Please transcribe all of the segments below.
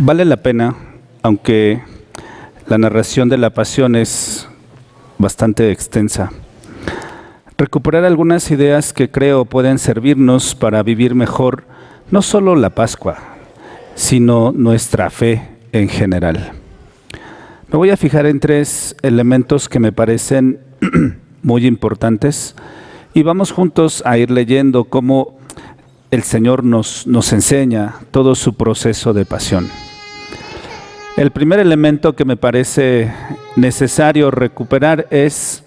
Vale la pena, aunque la narración de la pasión es bastante extensa, recuperar algunas ideas que creo pueden servirnos para vivir mejor no solo la Pascua, sino nuestra fe en general. Me voy a fijar en 3 elementos que me parecen muy importantes y vamos juntos a ir leyendo cómo el Señor nos enseña todo su proceso de pasión. El primer elemento que me parece necesario recuperar es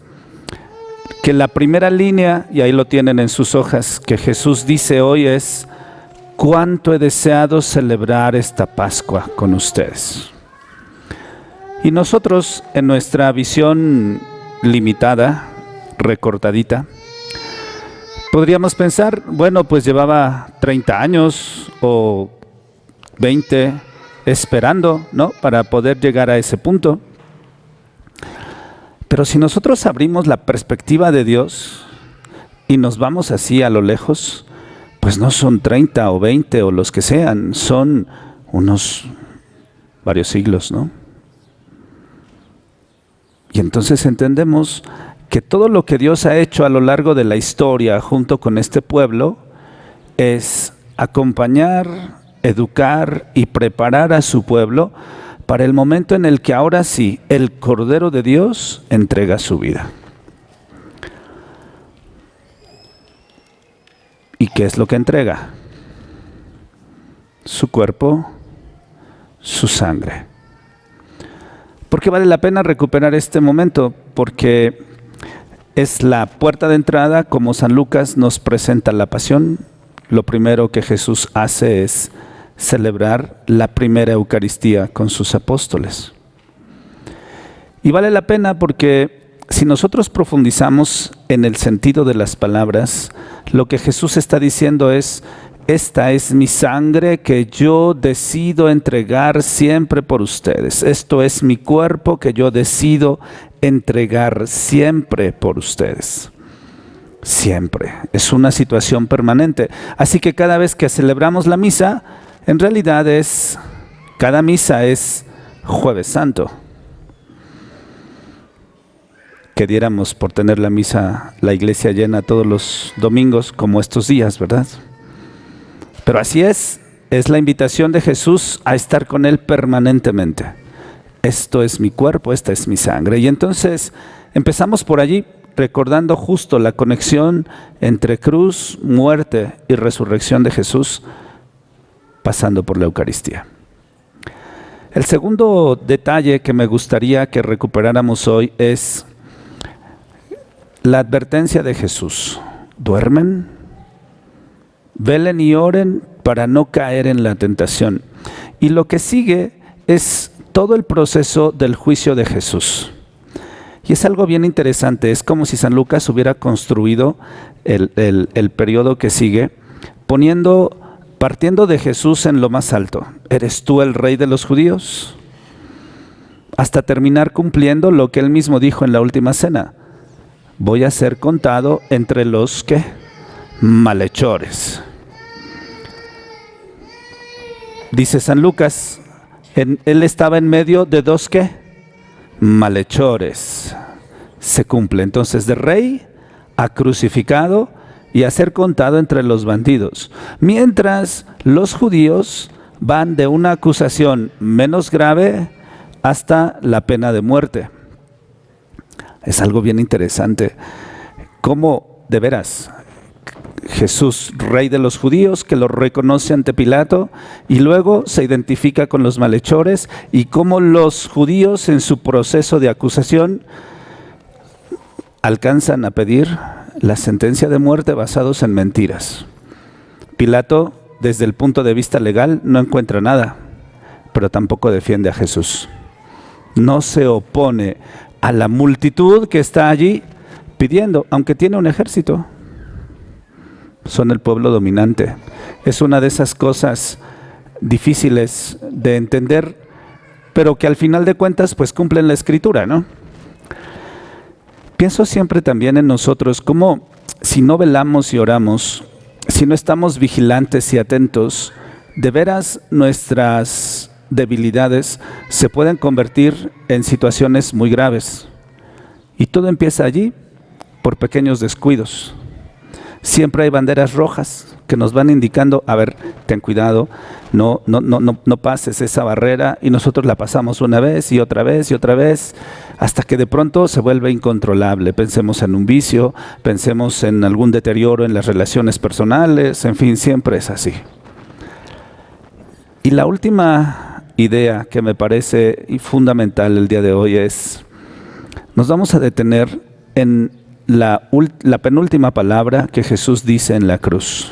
que la primera línea, y ahí lo tienen en sus hojas, que Jesús dice hoy es: cuánto he deseado celebrar esta Pascua con ustedes. Y nosotros, en nuestra visión limitada, recortadita, podríamos pensar, bueno, pues llevaba 30 años o 20 esperando, ¿no?, para poder llegar a ese punto. Pero si nosotros abrimos la perspectiva de Dios y nos vamos así a lo lejos, pues no son 30 o 20 o los que sean, son unos varios siglos, ¿no? Y entonces entendemos que todo lo que Dios ha hecho a lo largo de la historia junto con este pueblo es acompañar, educar y preparar a su pueblo para el momento en el que ahora sí, el Cordero de Dios entrega su vida. ¿Y qué es lo que entrega? Su cuerpo, su sangre. ¿Por qué vale la pena recuperar este momento? Porque es la puerta de entrada, como San Lucas nos presenta la pasión. Lo primero que Jesús hace es celebrar la primera Eucaristía con sus apóstoles. Y vale la pena porque si nosotros profundizamos en el sentido de las palabras, lo que Jesús está diciendo es: esta es mi sangre que yo decido entregar siempre por ustedes. Esto es mi cuerpo que yo decido entregar siempre por ustedes. Siempre. Es una situación permanente. Así que cada vez que celebramos la misa, en realidad cada misa es Jueves Santo. Que diéramos por tener la misa, la iglesia llena todos los domingos como estos días, ¿verdad? Pero así es la invitación de Jesús a estar con Él permanentemente. Esto es mi cuerpo, esta es mi sangre. Y entonces empezamos por allí, recordando justo la conexión entre cruz, muerte y resurrección de Jesús, pasando por la Eucaristía. El segundo detalle que me gustaría que recuperáramos hoy es la advertencia de Jesús. ¿Duermen? Velen y oren para no caer en la tentación. Y lo que sigue es todo el proceso del juicio de Jesús. Y es algo bien interesante, es como si San Lucas hubiera construido el periodo que sigue, partiendo de Jesús en lo más alto. ¿Eres tú el rey de los judíos? Hasta terminar cumpliendo lo que él mismo dijo en la última cena: voy a ser contado entre los que malhechores. Dice San Lucas, él estaba en medio de 2 ¿qué? Malhechores. Se cumple entonces de rey a crucificado y a ser contado entre los bandidos. Mientras los judíos van de una acusación menos grave hasta la pena de muerte. Es algo bien interesante. Cómo, de veras, Jesús, rey de los judíos, que lo reconoce ante Pilato y luego se identifica con los malhechores, y cómo los judíos en su proceso de acusación alcanzan a pedir la sentencia de muerte basados en mentiras. Pilato, desde el punto de vista legal, no encuentra nada, pero tampoco defiende a Jesús. No se opone a la multitud que está allí pidiendo, aunque tiene un ejército. Son el pueblo dominante. Es una de esas cosas difíciles de entender, pero que al final de cuentas pues cumplen la Escritura, ¿no? Pienso siempre también en nosotros, como si no velamos y oramos, si no estamos vigilantes y atentos, de veras nuestras debilidades se pueden convertir en situaciones muy graves. Y todo empieza allí por pequeños descuidos. Siempre hay banderas rojas que nos van indicando, a ver, ten cuidado, no pases esa barrera, y nosotros la pasamos una vez y otra vez y otra vez, hasta que de pronto se vuelve incontrolable. Pensemos en un vicio, pensemos en algún deterioro en las relaciones personales, en fin, siempre es así. Y la última idea que me parece fundamental el día de hoy es, nos vamos a detener en la penúltima palabra que Jesús dice en la cruz.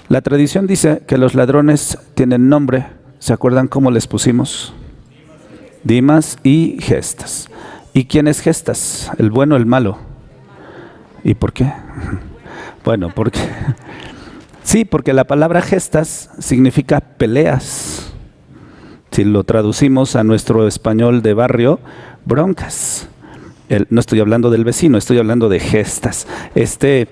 La tradición dice que los ladrones tienen nombre. ¿Se acuerdan cómo les pusimos? Dimas y Gestas. ¿Y quién es Gestas? ¿El bueno o el malo? ¿Y por qué? Bueno, porque sí, porque la palabra Gestas significa peleas. Si lo traducimos a nuestro español de barrio, broncas. No estoy hablando del vecino, estoy hablando de Gestas. Este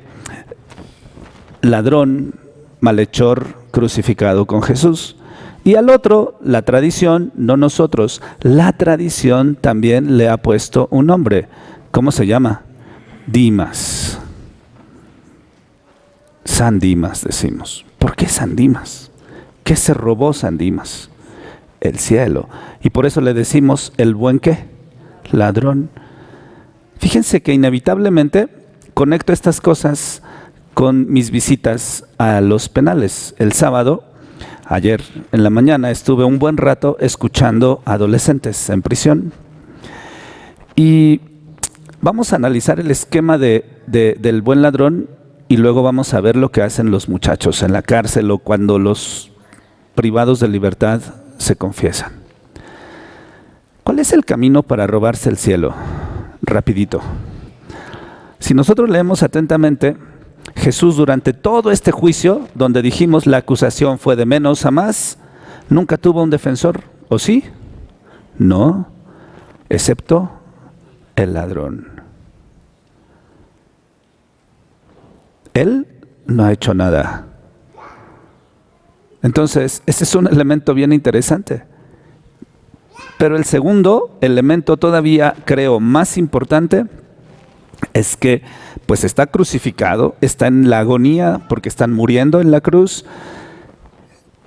ladrón, malhechor, crucificado con Jesús. Y al otro, la tradición, no nosotros, la tradición también le ha puesto un nombre. ¿Cómo se llama? Dimas. San Dimas decimos. ¿Por qué San Dimas? ¿Qué se robó San Dimas? El cielo. Y por eso le decimos el buen ¿qué? Ladrón. Fíjense que inevitablemente conecto estas cosas con mis visitas a los penales. El sábado, ayer en la mañana, estuve un buen rato escuchando a adolescentes en prisión. Y vamos a analizar el esquema del buen ladrón, y luego vamos a ver lo que hacen los muchachos en la cárcel o cuando los privados de libertad se confiesan. ¿Cuál es el camino para robarse el cielo? Rapidito. Si nosotros leemos atentamente, Jesús durante todo este juicio, donde dijimos la acusación fue de menos a más, nunca tuvo un defensor, ¿o sí? No, excepto el ladrón. Él no ha hecho nada. Entonces, ese es un elemento bien interesante. Pero el segundo elemento todavía, creo, más importante, es que pues está crucificado, está en la agonía porque están muriendo en la cruz.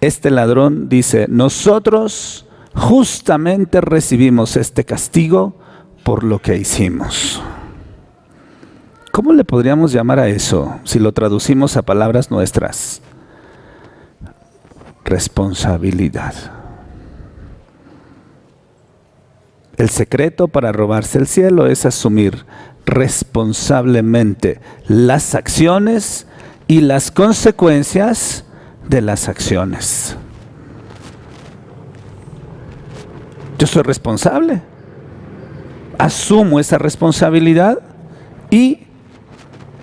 Este ladrón dice, nosotros justamente recibimos este castigo por lo que hicimos. ¿Cómo le podríamos llamar a eso si lo traducimos a palabras nuestras? Responsabilidad. El secreto para robarse el cielo es asumir responsablemente las acciones y las consecuencias de las acciones. Yo soy responsable, asumo esa responsabilidad y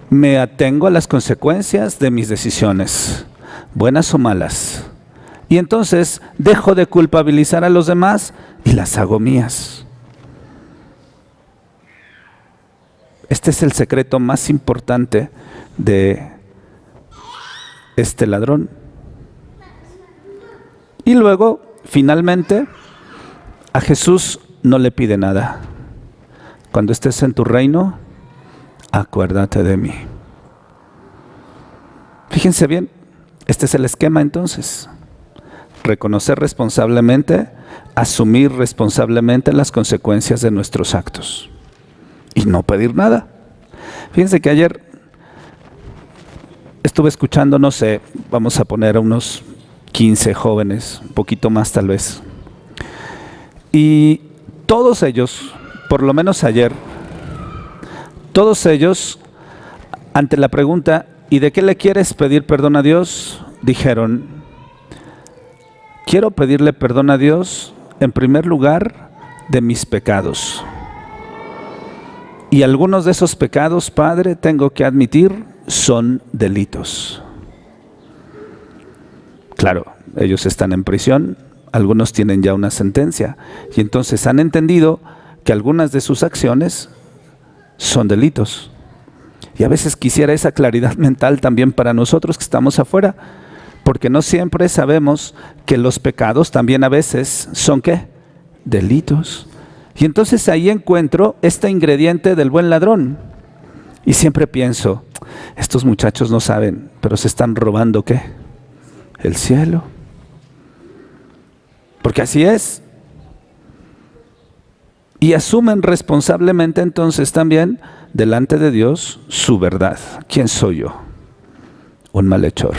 me atengo a las consecuencias de mis decisiones, buenas o malas. Y entonces dejo de culpabilizar a los demás y las hago mías. Este es el secreto más importante de este ladrón. Y luego, finalmente, a Jesús no le pide nada. Cuando estés en tu reino, acuérdate de mí. Fíjense bien, este es el esquema entonces. Reconocer responsablemente, asumir responsablemente las consecuencias de nuestros actos. Y no pedir nada. Fíjense que ayer estuve escuchando, no sé, vamos a poner a unos 15 jóvenes, un poquito más tal vez. Y todos ellos, por lo menos ayer, todos ellos, ante la pregunta, ¿y de qué le quieres pedir perdón a Dios?, dijeron, quiero pedirle perdón a Dios, en primer lugar, de mis pecados. Y algunos de esos pecados, Padre, tengo que admitir, son delitos. Claro, ellos están en prisión, algunos tienen ya una sentencia, y entonces han entendido que algunas de sus acciones son delitos. Y a veces quisiera esa claridad mental también para nosotros que estamos afuera. Porque no siempre sabemos que los pecados también a veces son ¿qué? Delitos. Y entonces ahí encuentro este ingrediente del buen ladrón. Y siempre pienso, estos muchachos no saben, pero se están robando ¿qué? El cielo. Porque así es. Y asumen responsablemente entonces también delante de Dios su verdad. ¿Quién soy yo? Un malhechor.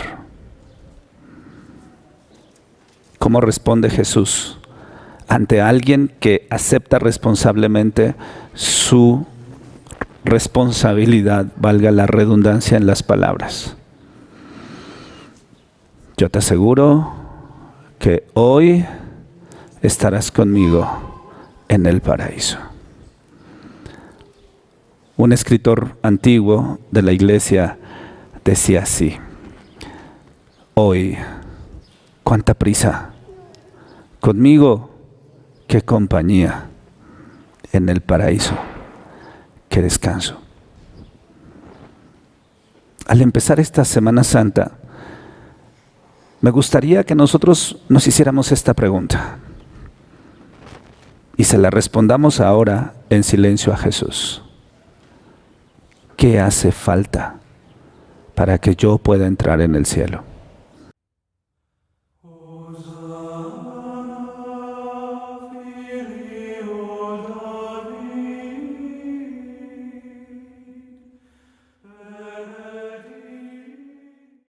¿Cómo responde Jesús ante alguien que acepta responsablemente su responsabilidad, valga la redundancia en las palabras? Yo te aseguro que hoy estarás conmigo en el paraíso. Un escritor antiguo de la iglesia decía así: hoy, cuánta prisa, conmigo, qué compañía, en el paraíso, qué descanso. Al empezar esta Semana Santa, me gustaría que nosotros nos hiciéramos esta pregunta y se la respondamos ahora en silencio a Jesús. ¿Qué hace falta para que yo pueda entrar en el cielo?